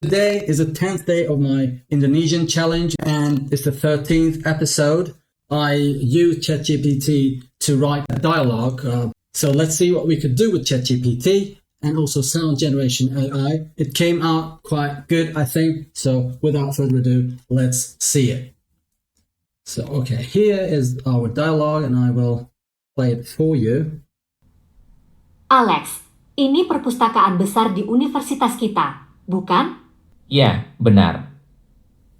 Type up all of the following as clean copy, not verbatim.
Today is the 10th day of my Indonesian challenge and it's the 13th episode. I used ChatGPT to write a dialogue. So let's see what we could do with ChatGPT and also sound generation AI. It came out quite good, I think. So without further ado, let's see it. So, okay, here is our dialogue and I will play it for you. Alex, ini perpustakaan besar di universitas kita, bukan? Ya, benar.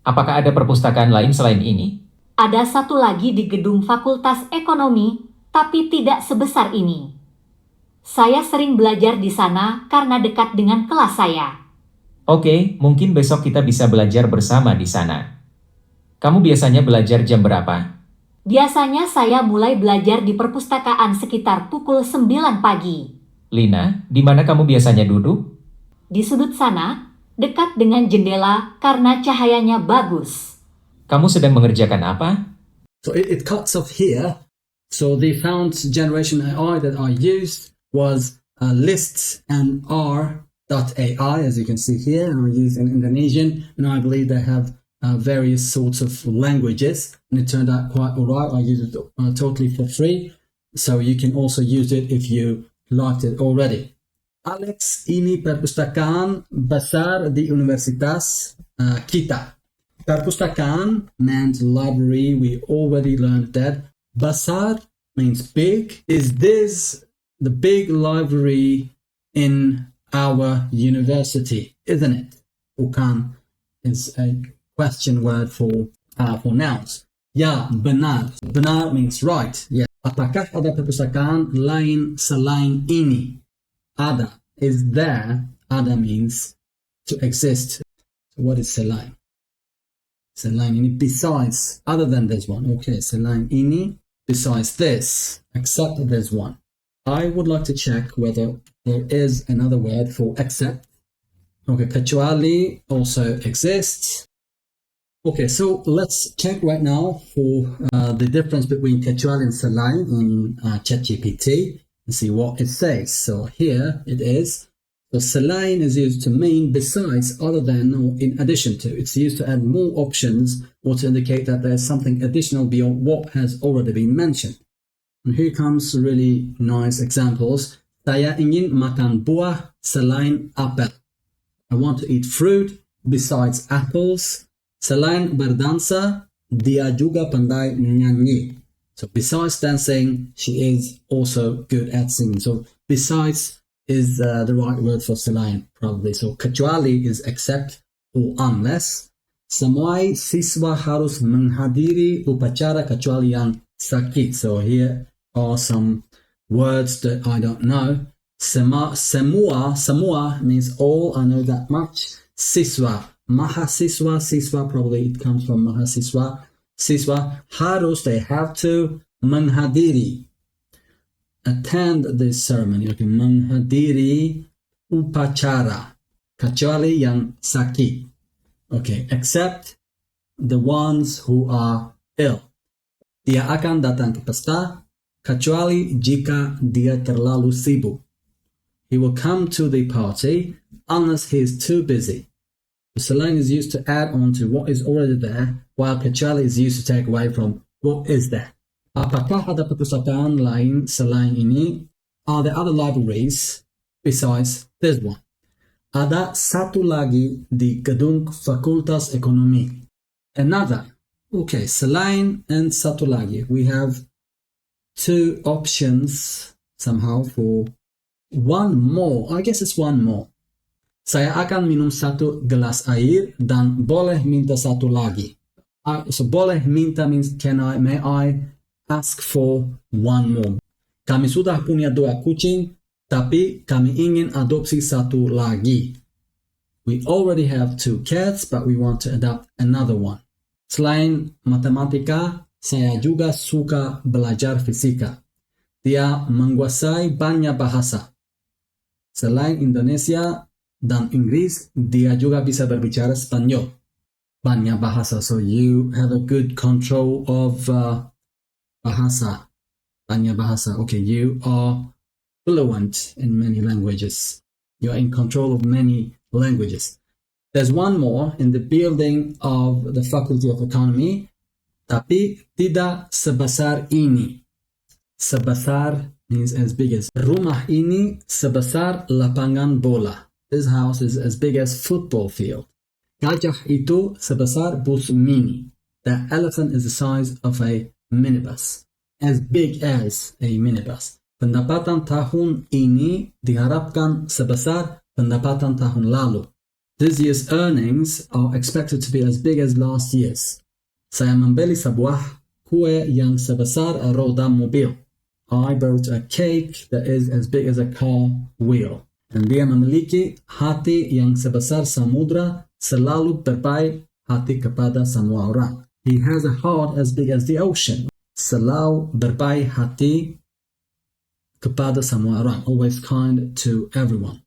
Apakah ada perpustakaan lain selain ini? Ada satu lagi di gedung Fakultas Ekonomi, tapi tidak sebesar ini. Saya sering belajar di sana karena dekat dengan kelas saya. Oke, mungkin besok kita bisa belajar bersama di sana. Kamu biasanya belajar jam berapa? Biasanya saya mulai belajar di perpustakaan sekitar pukul 9 pagi. Lina, di mana kamu biasanya duduk? Di sudut sana, dekat dengan jendela karena cahayanya bagus. Kamu sedang mengerjakan apa? So it cuts off here. So the found generation AI that I used was lists and r.ai, as you can see here, and I used in Indonesian, and I believe they have various sorts of languages, and it turned out quite alright. I used it totally for free, so you can also use it if you liked it already. Alex, ini perpustakaan besar di universitas kita. Perpustakaan meant library. We already learned that. Besar means big. Is this the big library in our university? Isn't it? Bukan is a question word for nouns. Ya, benar. Benar means right. Yeah. Apakah ada perpustakaan lain selain ini? Ada is there. Ada means to exist. So what is selain? Selain ini besides, other than this one. Okay, selain ini, besides this, except there's one. I would like to check whether there is another word for except. Okay, kecuali also exists. Okay, so let's check right now for the difference between kecuali and selain in ChatGPT and see what it says. So here it is. So selain is used to mean besides, other than, or in addition to. It's used to add more options or to indicate that there's something additional beyond what has already been mentioned. And here comes really nice examples. Saya ingin makan buah selain apel. I want to eat fruit besides apples. Selain berdansa, dia juga pandai menyanyi. So besides dancing, she is also good at singing. So besides is the right word for selain, probably. So kecuali is except or unless. Semua siswa harus menghadiri upacara kecuali yang sakit. So here are some words that I don't know. Semua means all. I know that much. Siswa. Mahasiswa, siswa, probably it comes from mahasiswa. Siswa, harus, they have to. Menghadiri, attend this ceremony. Okay, menghadiri upacara. Kecuali yang sakit. Okay, except the ones who are ill. Dia akan datang ke pesta, kecuali jika dia terlalu sibuk. He will come to the party unless he is too busy. Selain is used to add on to what is already there, while kecuali is used to take away from what is there. Apakah ada perpustakaan lain selain ini? Are there other libraries besides this one? Ada satu lagi di gedung Fakultas Ekonomi. Another. Okay, selain and satu lagi. We have two options somehow for one more. I guess it's one more. Saya akan minum satu gelas air dan boleh minta satu lagi. So boleh minta means may I ask for one more. Kami sudah punya 2 kucing, tapi kami ingin adopsi satu lagi. We already have 2 cats, but we want to adopt another one. Selain matematika, saya juga suka belajar fisika. Dia menguasai banyak bahasa. Selain Indonesia dan Inggris, dia juga bisa berbicara Spanyol. Banyak bahasa, so you have a good control of bahasa. Banyak bahasa. Okay, you are fluent in many languages. You are in control of many languages. There's one more in the building of the Faculty of Economy, tapi tidak sebesar ini. Sebesar means as big as. Rumah ini sebesar lapangan bola. This house is as big as football field. Gajah itu sebesar bus mini. The elephant is the size of a minibus. As big as a minibus. Pendapatan tahun ini diharapkan sebesar pendapatan tahun lalu. This year's earnings are expected to be as big as last year's. Saya membeli sebuah kue yang sebesar roda mobil. I bought a cake that is as big as a car wheel. Dan dia memiliki hati yang sebesar samudra, selalu berbaik hati kepada semua orang. He has a heart as big as the ocean. Selalu berbaik hati kepada semua orang. Always kind to everyone.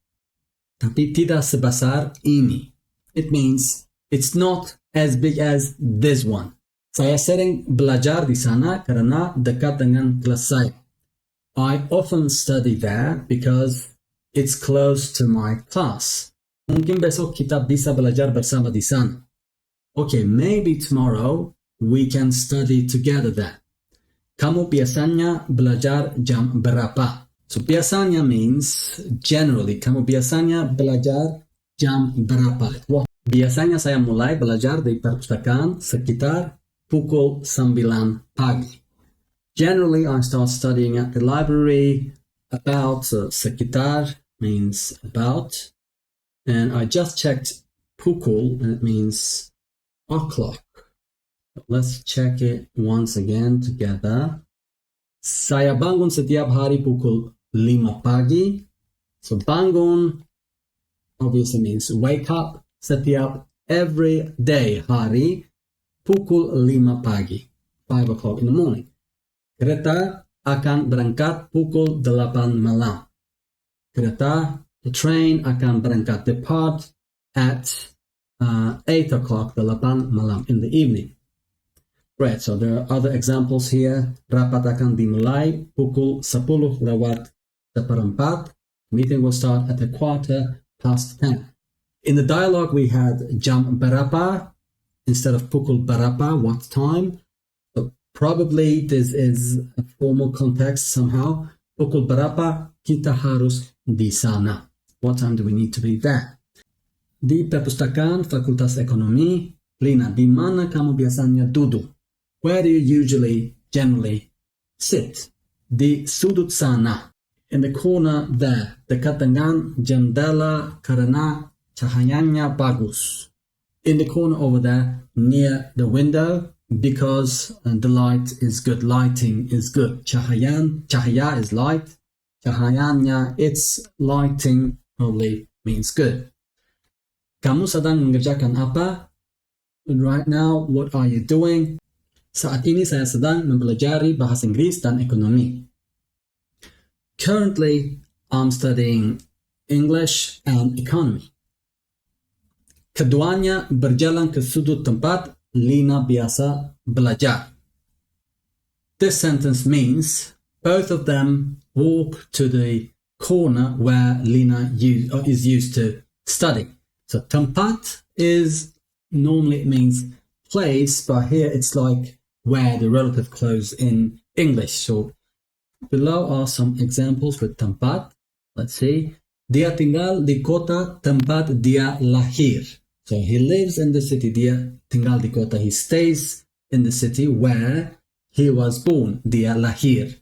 Tapi tidak sebesar ini. It means it's not as big as this one. Saya sering belajar di sana karena dekat dengan kelas saya. I often study there because it's close to my class. Mungkin besok kita bisa belajar bersama di sana. Okay, maybe tomorrow we can study together there. Kamu biasanya belajar jam berapa? So biasanya means generally. Kamu biasanya belajar jam berapa? Wah, biasanya saya mulai belajar di perpustakaan sekitar pukul 9 pagi. Generally, I start studying at the library about sekitar means about. And I just checked pukul, and it means o'clock. Let's check it once again together. Saya bangun setiap hari pukul 5 pagi. So bangun obviously means wake up. Setiap every day hari pukul 5 pagi. 5 o'clock in the morning. Kereta akan berangkat pukul 8 malam. Kereta, the train akan berangkat depart at 8 o'clock 8 malam in the evening. Right, so there are other examples here. Rapat akan dimulai pukul 10 lewat seperempat. Meeting will start at 10:15. In the dialogue we had jam berapa instead of pukul berapa, what time. So probably this is a formal context somehow. Pukul berapa kita harus di sana. What time do we need to be there? Di perpustakaan Fakultas Ekonomi, Lina, di mana kamu biasanya duduk? Where do you generally sit? Di sudut sana. In the corner there, dekat dengan jendela karena cahayanya bagus. In the corner over there, near the window, because the light is good. Lighting is good. Cahaya is light. Cahayanya, its lighting probably means good. Kamu sedang mengerjakan apa? Right now, what are you doing? Saat ini saya sedang mempelajari bahasa Inggris dan ekonomi. Currently, I'm studying English and economy. Keduanya berjalan ke sudut tempat Lina biasa belajar. This sentence means both of them walk to the corner where Lina is used to study. So tempat is normally it means place, but here it's like where the relative clause in English. So below are some examples with tempat. Let's see. Dia tinggal di kota tempat dia lahir. So he lives in the city. Dia tinggal di kota. He stays in the city where he was born. Dia lahir.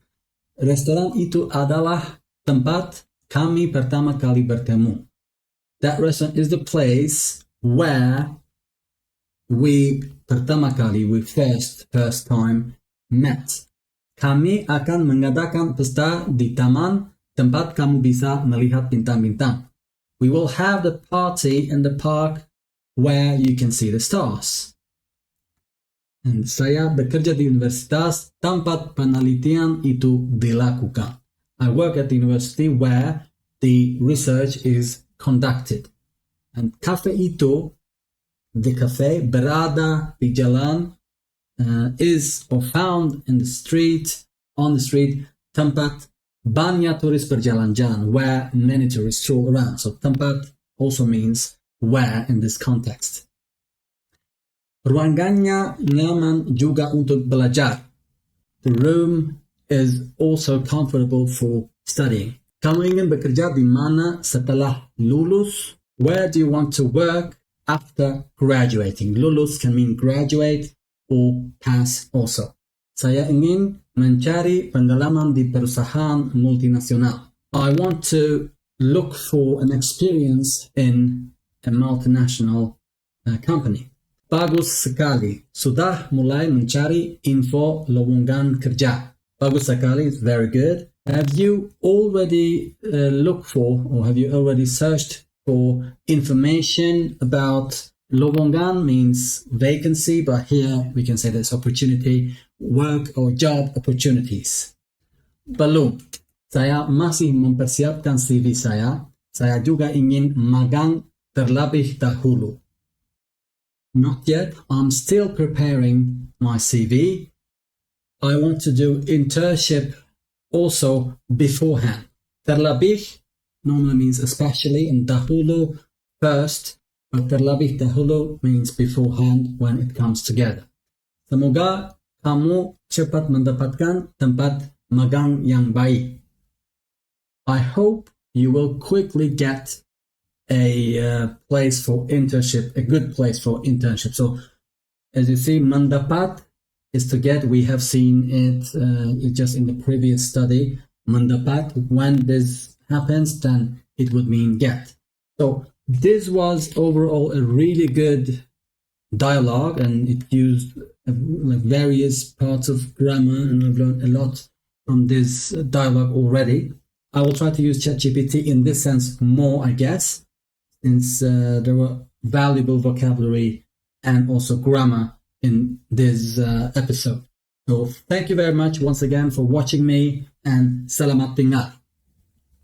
Restoran itu adalah tempat kami pertama kali bertemu. That restaurant is the place where we first time met. Kami akan mengadakan pesta di taman tempat kamu bisa melihat bintang-bintang. We will have the party in the park where you can see the stars. And saya bekerja di universitas tempat penelitian itu dilakukan. I work at the university where the research is conducted. And cafe itu, the cafe berada di jalan, is or found in the street, on the street, tempat banyak turis berjalan-jalan, where many tourists stroll around. So tempat also means where in this context. Ruangannya nyaman juga untuk belajar. The room is also comfortable for studying. Kamu ingin bekerja di mana setelah lulus? Where do you want to work after graduating? Lulus can mean graduate or pass also. Saya ingin mencari pengalaman di perusahaan multinasional. I want to look for an experience in a multinational company. Bagus sekali. Sudah mulai mencari info lowongan kerja. Bagus sekali is very good. Have you already looked for, or have you already searched for information about lowongan? Means vacancy, but here we can say there's opportunity, work or job opportunities. Belum. Saya masih mempersiapkan CV saya. Saya juga ingin magang terlebih dahulu. Not yet. I'm still preparing my CV. I want to do internship also beforehand. Terlebih normally means especially, and dahulu first, but terlebih dahulu means beforehand when it comes together. Semoga kamu cepat mendapatkan tempat magang yang baik. I hope you will quickly get a place for internship, a good place for internship. So, as you see, mendapat is to get. We have seen it just in the previous study. Mendapat, when this happens, then it would mean get. So, this was overall a really good dialogue, and it used like various parts of grammar, and I've learned a lot from this dialogue already. I will try to use ChatGPT in this sense more, I guess, since there were valuable vocabulary and also grammar in this episode. So thank you very much once again for watching me, and selamat tinggal.